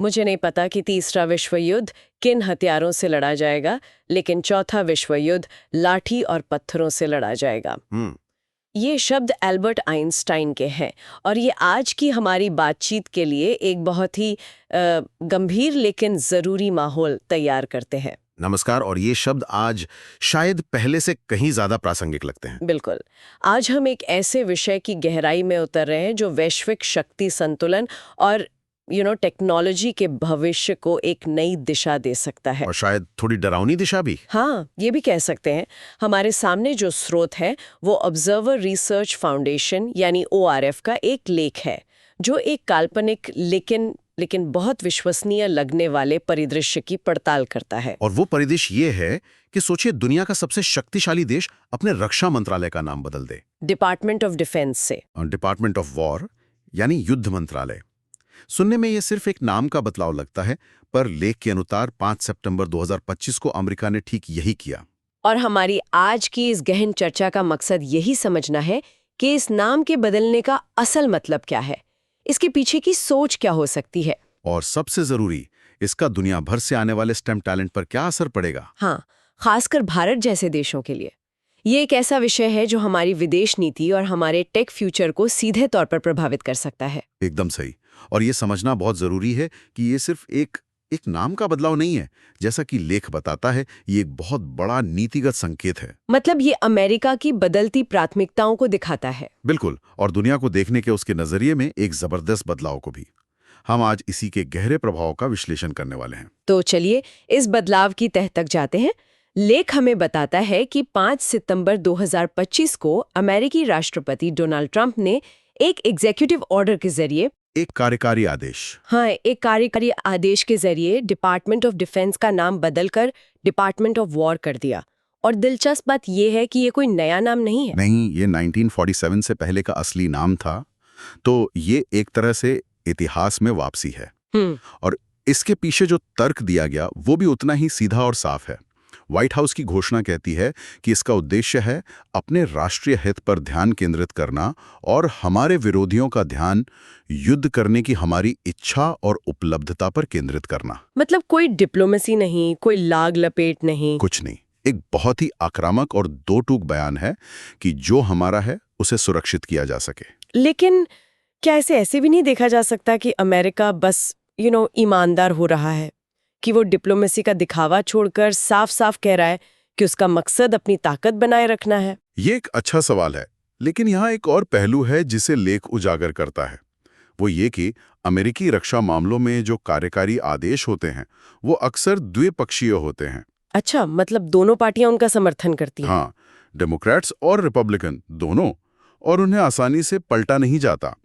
मुझे नहीं पता कि तीसरा विश्व युद्ध किन हथियारों से लड़ा जाएगा, लेकिन चौथा विश्व युद्ध लाठी और पत्थरों से लड़ा जाएगा। ये शब्द एल्बर्ट आइंस्टाइन के हैं और ये आज की हमारी बातचीत के लिए एक बहुत ही गंभीर लेकिन ज़रूरी माहौल तैयार करते हैं। नमस्कार। और ये शब्द आज शायद पहले से कहीं ज्यादा प्रासंगिक लगते हैं। बिल्कुल। आज हम एक ऐसे विषय की गहराई में उतर रहे हैं जो वैश्विक शक्ति संतुलन और टेक्नोलॉजी के भविष्य को एक नई दिशा दे सकता है। और शायद थोड़ी डरावनी दिशा भी। हाँ, ये भी कह सकते हैं। हमारे सामने जो स्रोत है वो ऑब्जर्वर रिसर्च फाउंडेशन यानी ORF का एक लेख है, जो एक काल्पनिक लेकिन बहुत विश्वसनीय लगने वाले परिदृश्य की पड़ताल करता है। और वो परिदृश्य ये है कि सोचिए, दुनिया का सबसे शक्तिशाली देश अपने रक्षा मंत्रालय का नाम बदल दे, डिपार्टमेंट ऑफ डिफेंस से डिपार्टमेंट ऑफ वॉर यानी युद्ध मंत्रालय। सुनने में ये सिर्फ एक नाम का बदलाव लगता है, पर लेख के अनुसार 5 सितंबर 2025 को अमेरिका ने ठीक यही किया। और हमारी आज की इस गहन चर्चा का मकसद यही समझना है कि इस नाम के बदलने का असल मतलब क्या है, इसके पीछे की सोच क्या हो सकती है, और सबसे जरूरी, इसका दुनिया भर से आने वाले स्टेम टैलेंट पर क्या असर पड़ेगा। हाँ, खासकर भारत जैसे देशों के लिए। ये एक ऐसा विषय है जो हमारी विदेश नीति और हमारे टेक फ्यूचर को सीधे तौर पर प्रभावित कर सकता है। एकदम सही। और ये समझना बहुत जरूरी है कि ये सिर्फ एक नाम का बदलाव नहीं है। जैसा कि लेख बताता है, ये एक बहुत बड़ा नीतिगत संकेत है। मतलब ये अमेरिका की बदलती प्राथमिकताओं को दिखाता है। बिल्कुल। और दुनिया को देखने के उसके नजरिए में एक जबरदस्त बदलाव को भी। हम आज इसी के गहरे प्रभाव का विश्लेषण करने वाले हैं। तो चलिए इस बदलाव की तह तक जाते हैं। लेख हमें बताता है कि 5 सितंबर 2025 को अमेरिकी राष्ट्रपति डोनाल्ड ट्रंप ने एक एग्जीक्यूटिव ऑर्डर के जरिए एक कार्यकारी आदेश के जरिए डिपार्टमेंट ऑफ डिफेंस का नाम बदलकर डिपार्टमेंट ऑफ वॉर कर दिया। और दिलचस्प बात यह है कि ये कोई नया नाम नहीं है। नहीं, ये 1947 से पहले का असली नाम था। तो ये एक तरह से इतिहास में वापसी है। और इसके पीछे जो तर्क दिया गया वो भी उतना ही सीधा और साफ है। व्हाइट हाउस की घोषणा कहती है कि इसका उद्देश्य है अपने राष्ट्रीय हित पर ध्यान केंद्रित करना और हमारे विरोधियों का ध्यान युद्ध करने की हमारी इच्छा और उपलब्धता पर केंद्रित करना। मतलब कोई डिप्लोमेसी नहीं, कोई लाग लपेट नहीं, कुछ नहीं। एक बहुत ही आक्रामक और दो टूक बयान है कि जो हमारा है उसे सुरक्षित किया जा सके। लेकिन क्या इसे ऐसे भी नहीं देखा जा सकता कि अमेरिका बस ईमानदार हो रहा है, कि वो डिप्लोमेसी का दिखावा छोड़कर साफ साफ कह रहा है कि उसका मकसद अपनी ताकत बनाए रखना है? ये एक अच्छा सवाल है, लेकिन यहाँ एक और पहलू है जिसे लेख उजागर करता है। वो ये कि अमेरिकी रक्षा मामलों में जो कार्यकारी आदेश होते हैं वो अक्सर द्विपक्षीय होते हैं। अच्छा, मतलब दोनों पार्टियां उनका समर्थन करती हैं। हाँ, डेमोक्रेट्स और रिपब्लिकन दोनों, और उन्हें आसानी से पलटा नहीं जाता।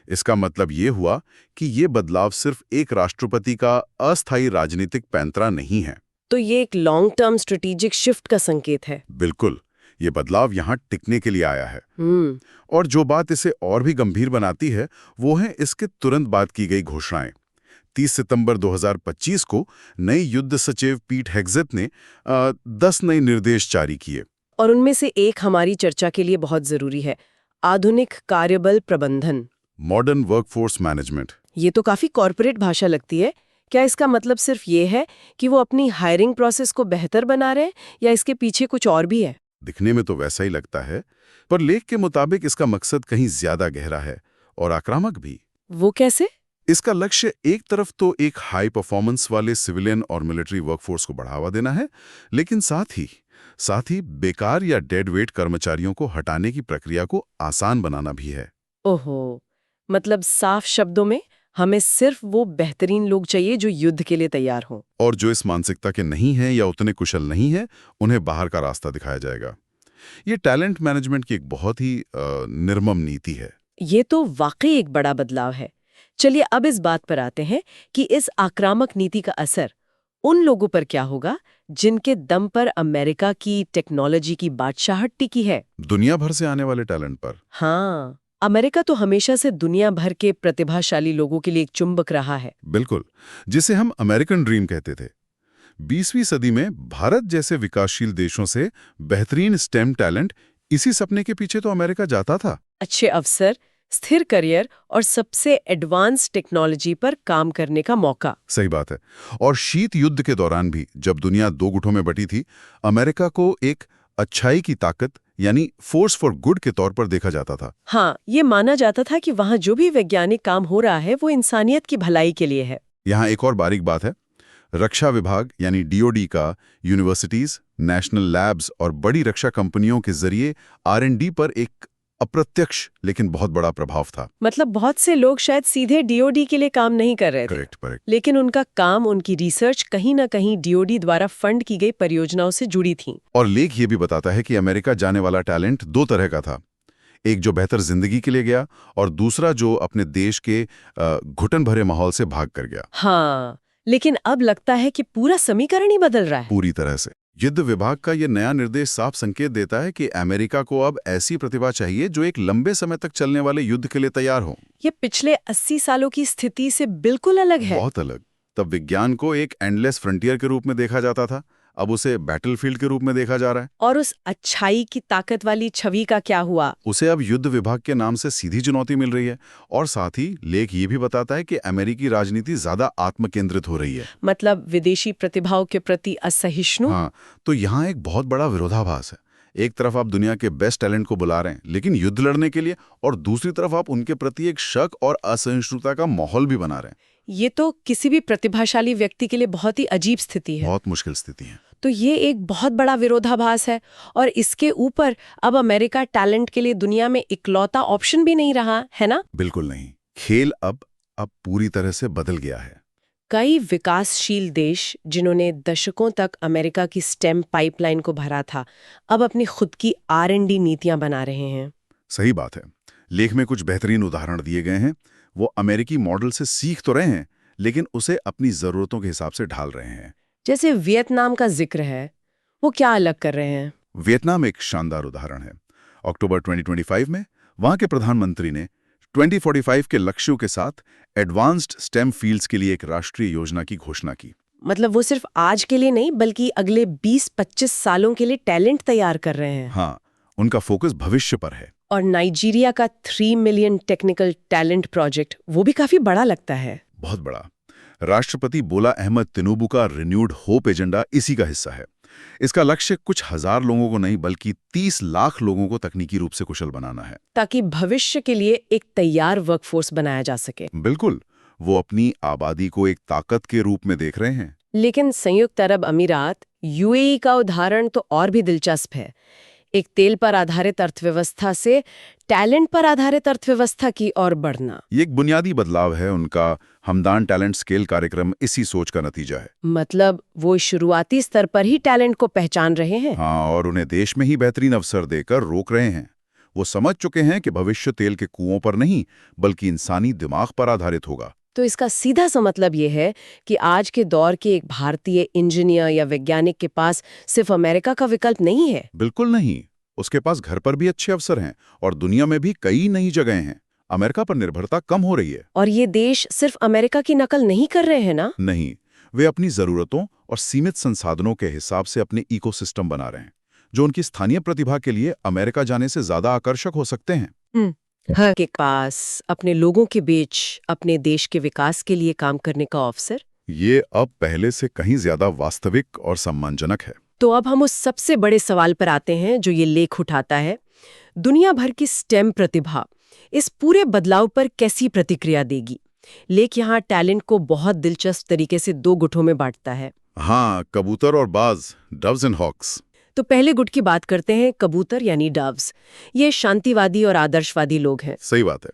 इसका मतलब ये हुआ कि ये बदलाव सिर्फ एक राष्ट्रपति का अस्थायी राजनीतिक पैंतरा नहीं है। तो ये एक लॉन्ग टर्म स्ट्रेटेजिक शिफ्ट का संकेत है। बिल्कुल। ये बदलाव यहाँ टिकने के लिए आया है। और जो बात इसे और भी गंभीर बनाती है वो है इसके तुरंत बाद की गई घोषणाएं। 30 सितंबर 2025 को नई युद्ध सचिव पीट हेग्सेथ ने 10 नए निर्देश जारी किए। और उनमें से एक हमारी चर्चा के लिए बहुत जरूरी है, आधुनिक कार्यबल प्रबंधन, मॉडर्न वर्कफोर्स मैनेजमेंट। ये तो काफी कॉर्पोरेट भाषा लगती है। क्या इसका मतलब सिर्फ ये है कि वो अपनी हायरिंग प्रोसेस को बेहतर बना रहे हैं, या इसके पीछे कुछ और भी है? दिखने में तो वैसा ही लगता है, पर लेख के मुताबिक इसका मकसद कहीं ज्यादा गहरा है और आक्रामक भी। वो कैसे? इसका लक्ष्य एक तरफ तो एक हाई परफॉर्मेंस वाले सिविलियन और मिलिट्री वर्कफोर्स को बढ़ावा देना है, लेकिन साथ ही बेकार या डेड वेट कर्मचारियों को हटाने की प्रक्रिया को आसान बनाना भी है। ओहो, मतलब साफ शब्दों में हमें सिर्फ वो बेहतरीन लोग चाहिए जो युद्ध के लिए तैयार हों, और जो इस मानसिकता के नहीं हैं या उतने कुशल नहीं हैं, उन्हें बाहर का रास्ता दिखाया जाएगा। ये टैलेंट मैनेजमेंट की एक बहुत ही निर्मम नीति है। ये तो वाकई एक बड़ा बदलाव है। चलिए अब इस बात पर आते हैं कि इस आक्रामक नीति का असर उन लोगों पर क्या होगा जिनके दम पर अमेरिका की टेक्नोलॉजी की बादशाहत टिकी है। दुनिया भर से आने वाले टैलेंट पर। हाँ, अमेरिका तो हमेशा से दुनिया भर के प्रतिभाशाली लोगों के लिए एक चुंबक रहा है। बिल्कुल, जिसे हम अमेरिकन ड्रीम कहते थे। 20वीं सदी में भारत जैसे विकासशील देशों से बेहतरीन स्टेम टैलेंट, इसी सपने के पीछे तो अमेरिका जाता था। अच्छे अवसर, स्थिर करियर और सबसे एडवांस टेक्नोलॉजी पर काम करने का मौका। सही बात है। और शीत युद्ध के दौरान भी जब दुनिया दो गुटों में बटी थी, अमेरिका को एक अच्छाई की ताकत यानी फोर्स फॉर गुड के तौर पर देखा जाता था। हाँ, ये माना जाता था कि वहाँ जो भी वैज्ञानिक काम हो रहा है वो इंसानियत की भलाई के लिए है। यहाँ एक और बारीक बात है, रक्षा विभाग यानी डीओडी का यूनिवर्सिटीज, नेशनल लैब्स और बड़ी रक्षा कंपनियों के जरिए R&D पर एक अप्रत्यक्ष लेकिन बहुत बड़ा प्रभाव था। मतलब बहुत से लोग शायद सीधे डीओडी के लिए काम नहीं कर रहे थे, करेक्ट। लेकिन उनका काम, उनकी रिसर्च कहीं ना कहीं डीओडी द्वारा फंड की गई परियोजनाओं से जुड़ी थी। और लेख ये भी बताता है कि अमेरिका जाने वाला टैलेंट दो तरह का था, एक जो बेहतर जिंदगी के लिए गया और दूसरा जो अपने देश के घुटन भरे माहौल से भाग कर गया। हाँ, लेकिन अब लगता है कि पूरा समीकरण ही बदल रहा है। पूरी तरह से। युद्ध विभाग का ये नया निर्देश साफ संकेत देता है कि अमेरिका को अब ऐसी प्रतिभा चाहिए जो एक लंबे समय तक चलने वाले युद्ध के लिए तैयार हो। ये पिछले 80 सालों की स्थिति से बिल्कुल अलग है। बहुत अलग। तब विज्ञान को एक एंडलेस फ्रंटियर के रूप में देखा जाता था, अब उसे बैटलफील्ड के रूप में देखा जा रहा है। और उस अच्छाई की ताकत वाली छवि का क्या हुआ? उसे अब युद्ध विभाग के नाम से सीधी चुनौती मिल रही है। और साथ ही लेख ये भी बताता है कि अमेरिकी राजनीति ज्यादा आत्मकेंद्रित हो रही है। मतलब विदेशी प्रतिभाओं के प्रति असहिष्णु। हाँ, तो यहाँ एक बहुत बड़ा विरोधाभास है। एक तरफ आप दुनिया के बेस्ट टैलेंट को बुला रहे हैं लेकिन युद्ध लड़ने के लिए, और दूसरी तरफ आप उनके प्रति एक शक और असहिष्णुता का माहौल भी बना रहे हैं। ये तो किसी भी प्रतिभाशाली व्यक्ति के लिए बहुत ही अजीब स्थिति है। बहुत मुश्किल स्थिति है। तो ये एक बहुत बड़ा विरोधाभास है। और इसके ऊपर अब अमेरिका टैलेंट के लिए दुनिया में इकलौता ऑप्शन भी नहीं रहा है ना? बिल्कुल नहीं। खेल अब पूरी तरह से बदल गया है। कई विकासशील देश जिन्होंने दशकों तक अमेरिका की स्टेम पाइपलाइन को भरा था, अब अपनी खुद की R&D नीतियां बना रहे हैं। सही बात है। लेख में कुछ बेहतरीन उदाहरण दिए गए हैं। वो अमेरिकी मॉडल से सीख तो रहे हैं लेकिन उसे अपनी जरूरतों के हिसाब से ढाल रहे हैं। जैसे वियतनाम का जिक्र है, वो क्या अलग कर रहे हैं? वियतनाम एक शानदार उदाहरण है। अक्टूबर 2025 में वहां के प्रधानमंत्री ने 2045 के लक्ष्यों के साथ एडवांस्ड स्टेम फील्ड्स के लिए एक राष्ट्रीय योजना की घोषणा की। मतलब वो सिर्फ आज के लिए नहीं बल्कि अगले 20-25 सालों के लिए टैलेंट तैयार कर रहे हैं। हाँ, उनका फोकस भविष्य पर है। और नाइजीरिया का 3 मिलियन टेक्निकल टैलेंट प्रोजेक्ट, वो भी काफी बड़ा लगता है। बहुत बड़ा। राष्ट्रपति बोला अहमद तिनुबू का रिन्यूड होप एजेंडा इसी का हिस्सा है। इसका लक्ष्य कुछ हजार लोगों को नहीं बल्कि 30 लाख लोगों को तकनीकी रूप से कुशल बनाना है, ताकि भविष्य के लिए एक तैयार वर्कफोर्स बनाया जा सके। बिल्कुल। वो अपनी आबादी को एक ताकत के रूप में देख रहे हैं। लेकिन संयुक्त अरब अमीरात, UAE का उदाहरण तो और भी दिलचस्प है। एक तेल पर आधारित अर्थव्यवस्था से टैलेंट पर आधारित अर्थव्यवस्था की ओर बढ़ना। ये एक बुनियादी बदलाव है। उनका हमदान टैलेंट स्केल कार्यक्रम इसी सोच का नतीजा है। मतलब वो शुरुआती स्तर पर ही टैलेंट को पहचान रहे हैं। हाँ, और उन्हें देश में ही बेहतरीन अवसर देकर रोक रहे हैं। वो समझ चुके हैं कि भविष्य तेल के कुओं पर नहीं बल्कि इंसानी दिमाग पर आधारित होगा। तो इसका सीधा सा मतलब ये है कि आज के दौर के एक भारतीय इंजीनियर या वैज्ञानिक के पास सिर्फ अमेरिका का विकल्प नहीं है। बिल्कुल नहीं। उसके पास घर पर भी अच्छे अवसर हैं और दुनिया में भी कई नई जगहें हैं। अमेरिका पर निर्भरता कम हो रही है। और ये देश सिर्फ अमेरिका की नकल नहीं कर रहे हैं ना? नहीं, वे अपनी जरूरतों और सीमित संसाधनों के हिसाब से अपने इकोसिस्टम बना रहे हैं, जो उनकी स्थानीय प्रतिभा के लिए अमेरिका जाने से ज्यादा आकर्षक हो सकते हैं। हर के पास अपने लोगों के बीच अपने देश के विकास के लिए काम करने का अवसर, ये अब पहले से कहीं ज्यादा वास्तविक और सम्मानजनक है। तो अब हम उस सबसे बड़े सवाल पर आते हैं जो ये लेख उठाता है। दुनिया भर की स्टेम प्रतिभा इस पूरे बदलाव पर कैसी प्रतिक्रिया देगी? लेख यहाँ टैलेंट को बहुत दिलचस्प तरीके से 2 गुटों में बांटता है। हाँ, कबूतर और बाज, डव्स एंड हॉक्स। तो पहले गुट की बात करते हैं। कबूतर यानी डव्स, ये शांतिवादी और आदर्शवादी लोग हैं। सही बात है।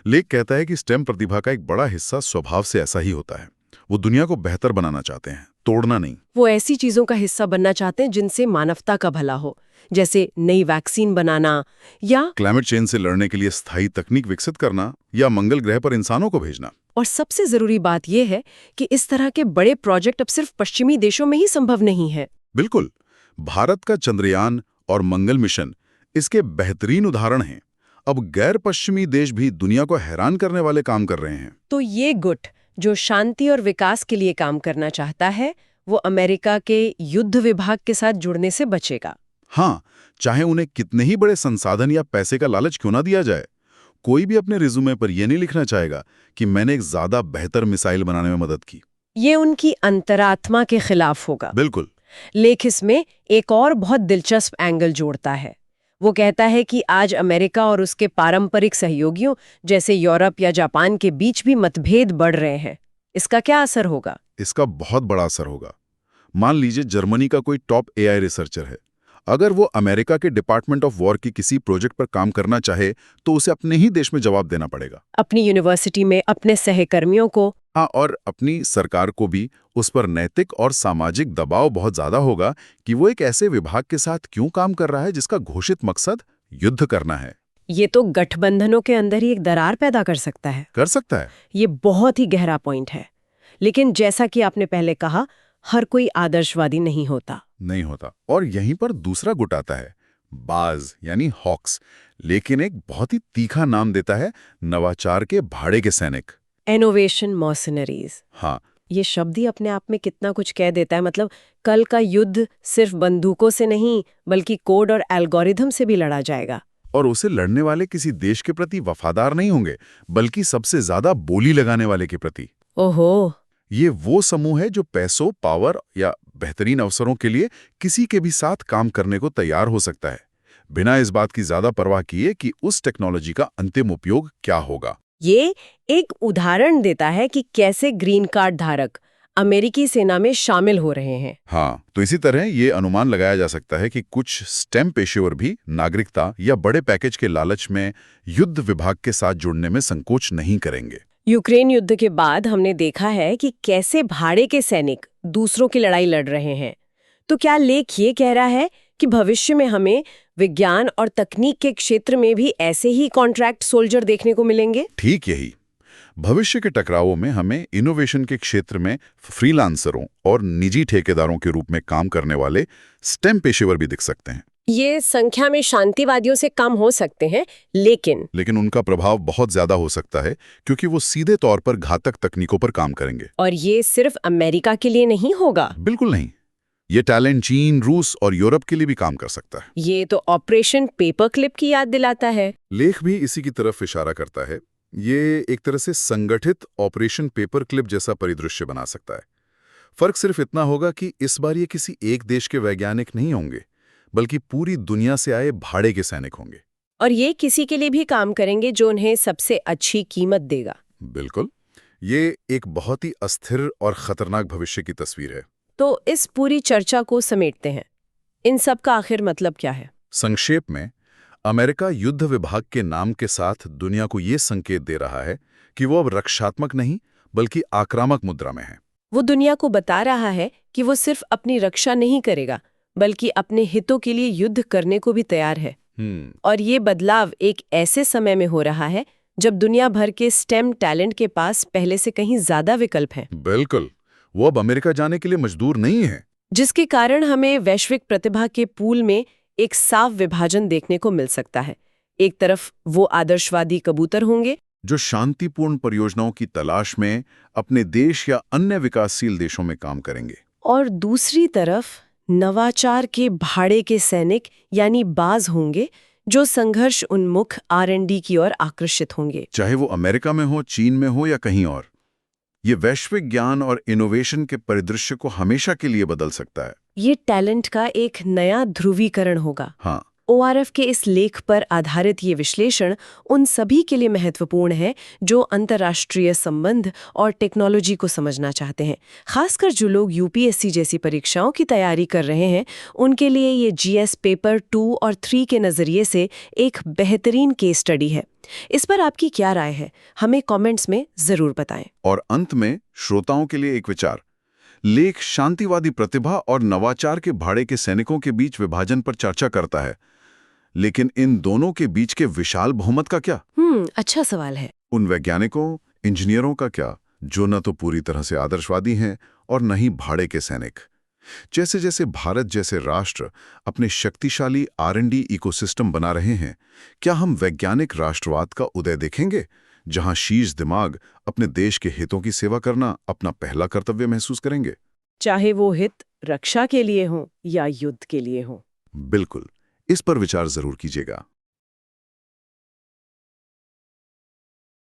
लेख कहता है कि स्टेम प्रतिभा का एक बड़ा हिस्सा स्वभाव से ऐसा ही होता है। वो दुनिया को बेहतर बनाना चाहते हैं, तोड़ना नहीं। वो ऐसी चीजों का हिस्सा बनना चाहते हैं जिनसे मानवता का भला हो, जैसे नई वैक्सीन बनाना या क्लाइमेट चेंज से लड़ने के लिए स्थायी तकनीक विकसित करना या मंगल ग्रह पर इंसानों को भेजना। और सबसे जरूरी बात यह है कि इस तरह के बड़े प्रोजेक्ट अब सिर्फ पश्चिमी देशों में ही संभव नहीं है। बिल्कुल। भारत का चंद्रयान और मंगल मिशन इसके बेहतरीन उदाहरण हैं। अब गैर पश्चिमी देश भी दुनिया को हैरान करने वाले काम कर रहे हैं। तो ये गुट जो शांति और विकास के लिए काम करना चाहता है, वो अमेरिका के युद्ध विभाग के साथ जुड़ने से बचेगा। हाँ, चाहे उन्हें कितने ही बड़े संसाधन या पैसे का लालच क्यों ना दिया जाए। कोई भी अपने रिज्यूमे पर यह नहीं लिखना चाहेगा कि मैंने एक ज्यादा बेहतर मिसाइल बनाने में मदद की। ये उनकी अंतरात्मा के खिलाफ होगा। बिल्कुल। लेख इसमें एक और बहुत दिलचस्प एंगल जोड़ता है। वो कहता है कि आज अमेरिका और उसके पारंपरिक सहयोगियों जैसे यूरोप या जापान के बीच भी मतभेद बढ़ रहे हैं। इसका क्या असर होगा? इसका बहुत बड़ा असर होगा। मान लीजिए जर्मनी का कोई टॉप एआई रिसर्चर है। अगर वो अमेरिका के डिपार्टमेंट ऑफ वॉर की किसी प्रोजेक्ट पर काम करना चाहे तो उसे अपने ही देश में जवाब देना पड़ेगा। अपनी यूनिवर्सिटी में अपने सहकर्मियों को। हाँ, और अपनी सरकार को भी उस पर नैतिक और सामाजिक दबाव बहुत ज्यादा होगा कि वो एक ऐसे विभाग के साथ क्यों काम कर रहा है जिसका घोषित मकसद युद्ध करना है। ये तो गठबंधनों के अंदर ही एक दरार पैदा कर सकता है। कर सकता है। ये बहुत ही गहरा पॉइंट है। लेकिन जैसा कि आपने पहले कहा, हर कोई आदर्शवादी नहीं होता। और यहीं पर दूसरा गुट आता है, बाज यानी हॉक्स, लेकिन एक बहुत ही तीखा नाम देता है, नवाचार के भाड़े के सैनिक। Innovation mercenaries. हाँ, ये शब्द ही अपने आप में कितना कुछ कह देता है। मतलब कल का युद्ध सिर्फ बंदूकों से नहीं बल्कि कोड और एल्गोरिथम से भी लड़ा जाएगा। और उसे लड़ने वाले किसी देश के प्रति वफादार नहीं होंगे बल्कि सबसे ज्यादा बोली लगाने वाले के प्रति। ओहो। ये वो समूह है जो पैसों, पावर या बेहतरीन अवसरों के लिए किसी के भी साथ काम करने को तैयार हो सकता है, बिना इस बात की ज्यादा परवाह किए कि उस टेक्नोलॉजी का अंतिम उपयोग क्या होगा। ये एक उदाहरण देता है कि कैसे ग्रीन कार्ड धारक अमेरिकी सेना में शामिल हो रहे हैं। हाँ, तो इसी तरह ये अनुमान लगाया जा सकता है कि कुछ स्टेम पेशेवर भी नागरिकता या बड़े पैकेज के लालच में युद्ध विभाग के साथ जुड़ने में संकोच नहीं करेंगे। यूक्रेन युद्ध के बाद हमने देखा है कि कैसे भाड़े के सैनिक दूसरों की लड़ाई लड़ रहे हैं। तो क्या लेख ये कह रहा है कि भविष्य में हमें विज्ञान और तकनीक के क्षेत्र में भी ऐसे ही कॉन्ट्रैक्ट सोल्जर देखने को मिलेंगे? ठीक यही। भविष्य के टकरावों में हमें इनोवेशन के क्षेत्र में फ्रीलांसरों और निजी ठेकेदारों के रूप में काम करने वाले स्टेम पेशेवर भी दिख सकते हैं। ये संख्या में शांतिवादियों से कम हो सकते हैं, लेकिन उनका प्रभाव बहुत ज्यादा हो सकता है क्योंकि वो सीधे तौर पर घातक तकनीकों पर काम करेंगे। और ये सिर्फ अमेरिका के लिए नहीं होगा। बिल्कुल नहीं। ये टैलेंट चीन, रूस और यूरोप के लिए भी काम कर सकता है। ये तो ऑपरेशन पेपर क्लिप की याद दिलाता है। लेख भी इसी की तरफ इशारा करता है। ये एक तरह से संगठित ऑपरेशन पेपर क्लिप जैसा परिदृश्य बना सकता है। फर्क सिर्फ इतना होगा कि इस बार ये किसी एक देश के वैज्ञानिक नहीं होंगे बल्कि पूरी दुनिया से आए भाड़े के सैनिक होंगे। और ये किसी के लिए भी काम करेंगे जो उन्हें सबसे अच्छी कीमत देगा। बिल्कुल। ये एक बहुत ही अस्थिर और खतरनाक भविष्य की तस्वीर है। तो इस पूरी चर्चा को समेटते हैं, इन सब का आखिर मतलब क्या है? संक्षेप में, अमेरिका युद्ध विभाग के नाम के साथ दुनिया को ये संकेत दे रहा है कि वो अब रक्षात्मक नहीं बल्कि आक्रामक मुद्रा में है। वो दुनिया को बता रहा है कि वो सिर्फ अपनी रक्षा नहीं करेगा बल्कि अपने हितों के लिए युद्ध करने को भी तैयार है। और ये बदलाव एक ऐसे समय में हो रहा है जब दुनिया भर के स्टेम टैलेंट के पास पहले से कहीं ज्यादा विकल्प हैं। बिल्कुल। वो अब अमेरिका जाने के लिए मजदूर नहीं है, जिसके कारण हमें वैश्विक प्रतिभा के पूल में एक साफ विभाजन देखने को मिल सकता है। एक तरफ वो आदर्शवादी कबूतर होंगे जो शांतिपूर्ण परियोजनाओं की तलाश में अपने देश या अन्य विकासशील देशों में काम करेंगे, और दूसरी तरफ नवाचार के भाड़े के सैनिक यानी बाज होंगे जो संघर्ष उन्मुख R&D की ओर आकर्षित होंगे, चाहे वो अमेरिका में हो, चीन में हो या कहीं और। ये वैश्विक ज्ञान और इनोवेशन के परिदृश्य को हमेशा के लिए बदल सकता है। ये टैलेंट का एक नया ध्रुवीकरण होगा। हाँ। ORF के इस लेख पर आधारित ये विश्लेषण उन सभी के लिए महत्वपूर्ण है जो अंतर्राष्ट्रीय संबंध और टेक्नोलॉजी को समझना चाहते हैं। खासकर जो लोग UPSC जैसी परीक्षाओं की तैयारी कर रहे हैं, उनके लिए ये GS पेपर 2 और 3 के नज़रिए से एक बेहतरीन केस स्टडी है। इस पर आपकी क्या राय है? हमें कमेंट्स में ज़रूर बताएं। और अंत में श्रोताओं के लिए एक विचार। लेख शांतिवादी प्रतिभा और नवाचार के भाड़े के सैनिकों के बीच विभाजन पर चर्चा करता है, लेकिन इन दोनों के बीच के विशाल बहुमत का क्या? अच्छा सवाल है। उन वैज्ञानिकों, इंजीनियरों का क्या जो न तो पूरी तरह से आदर्शवादी हैं और न ही भाड़े के सैनिक? जैसे जैसे भारत जैसे राष्ट्र अपने शक्तिशाली R&D इकोसिस्टम बना रहे हैं, क्या हम वैज्ञानिक राष्ट्रवाद का उदय देखेंगे जहां शीर्ष दिमाग अपने देश के हितों की सेवा करना अपना पहला कर्तव्य महसूस करेंगे, चाहे वो हित रक्षा के लिए हो या युद्ध के लिए हो? बिल्कुल। इस पर विचार जरूर कीजिएगा।